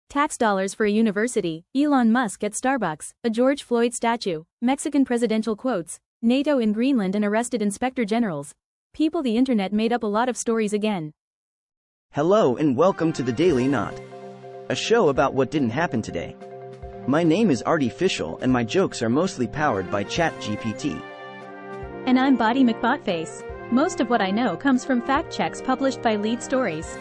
Tax dollars for a university, Elon Musk at Starbucks, a George Floyd statue, Mexican presidential quotes, NATO in Greenland and arrested inspector generals. People, the internet made up a lot of stories again. Hello and welcome to the Daily Knot, a show about what didn't happen today. My name is Artificial and my jokes are mostly powered by ChatGPT. And I'm Body McBotface. Most of what I know comes from fact checks published by Lead Stories.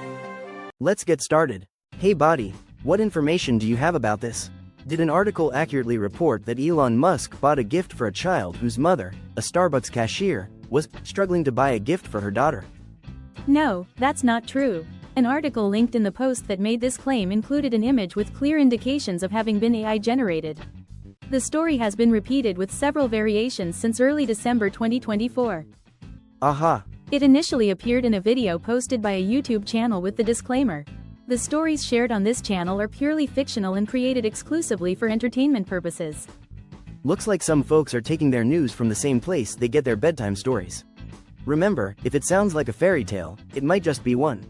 Let's get started. Hey Body, what information do you have about this? Did an article accurately report that Elon Musk bought a gift for a child whose mother, a Starbucks cashier, was struggling to buy a gift for her daughter? No, that's not true. An article linked in the post that made this claim included an image with clear indications of having been AI generated. The story has been repeated with several variations since early December 2024. Aha! It initially appeared in a video posted by a YouTube channel with the disclaimer: the stories shared on this channel are purely fictional and created exclusively for entertainment purposes. Looks like some folks are taking their news from the same place they get their bedtime stories. Remember, if it sounds like a fairy tale, it might just be one.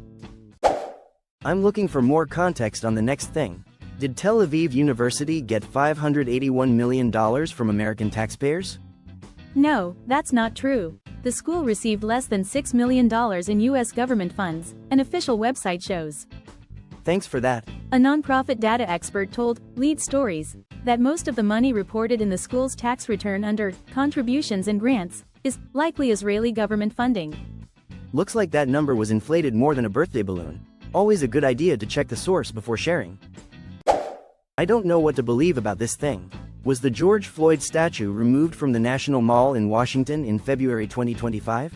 I'm looking for more context on the next thing. Did Tel Aviv University get $581 million from American taxpayers? No, that's not true. The school received less than $6 million in U.S. government funds, an official website shows. Thanks for that. A nonprofit data expert told Lead Stories that most of the money reported in the school's tax return under contributions and grants is likely Israeli government funding. Looks like that number was inflated more than a birthday balloon. Always a good idea to check the source before sharing. I don't know what to believe about this thing. Was the George Floyd statue removed from the National Mall in Washington in February 2025?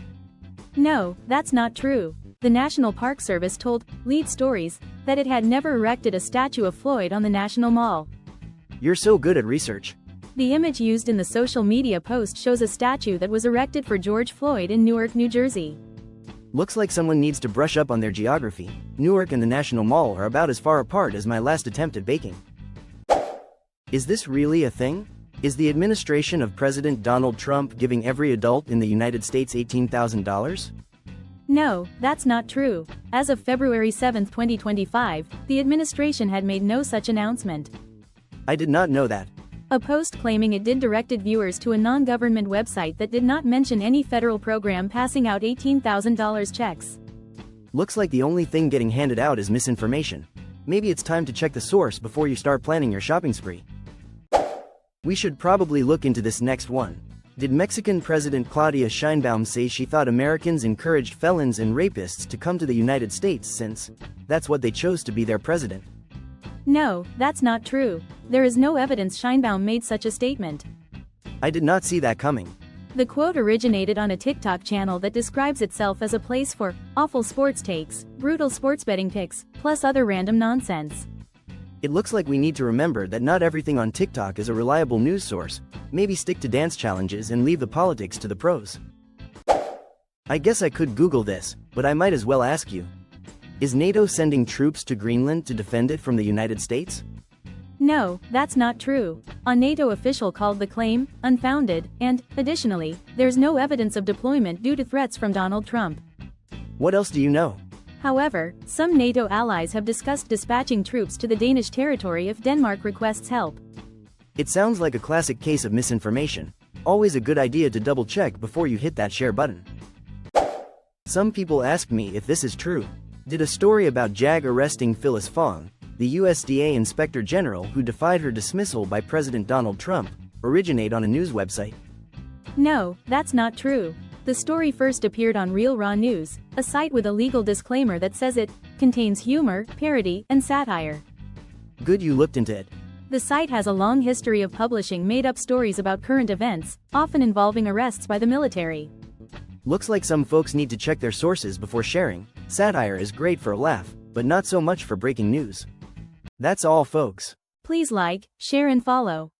No, that's not true. The National Park Service told Lead Stories that it had never erected a statue of Floyd on the National Mall. You're so good at research. The image used in the social media post shows a statue that was erected for George Floyd in Newark, New Jersey. Looks like someone needs to brush up on their geography. Newark and the National Mall are about as far apart as my last attempt at baking. Is this really a thing? Is the administration of President Donald Trump giving every adult in the United States $18,000? No, that's not true. As of February 7, 2025, the administration had made no such announcement. I did not know that. A post claiming it did directed viewers to a non-government website that did not mention any federal program passing out $18,000 checks. Looks like the only thing getting handed out is misinformation. Maybe it's time to check the source before you start planning your shopping spree. We should probably look into this next one. Did Mexican President Claudia Sheinbaum say she thought Americans encouraged felons and rapists to come to the United States since that's what they chose to be their president? No, that's not true. There is no evidence Sheinbaum made such a statement. I did not see that coming. The quote originated on a TikTok channel that describes itself as a place for awful sports takes, brutal sports betting picks, plus other random nonsense. It looks like we need to remember that not everything on TikTok is a reliable news source. Maybe stick to dance challenges and leave the politics to the pros. I guess I could Google this, but I might as well ask you. Is NATO sending troops to Greenland to defend it from the United States? No, that's not true. A NATO official called the claim unfounded, and, additionally, there's no evidence of deployment due to threats from Donald Trump. What else do you know? However, some NATO allies have discussed dispatching troops to the Danish territory if Denmark requests help. It sounds like a classic case of misinformation. Always a good idea to double-check before you hit that share button. Some people ask me if this is true. Did a story about JAG arresting Phyllis Fong, the USDA Inspector General who defied her dismissal by President Donald Trump, originate on a news website? No, that's not true. The story first appeared on Real Raw News, a site with a legal disclaimer that says it contains humor, parody, and satire. Good you looked into it. The site has a long history of publishing made-up stories about current events, often involving arrests by the military. Looks like some folks need to check their sources before sharing. Satire is great for a laugh, but not so much for breaking news. That's all, folks. Please like, share and follow.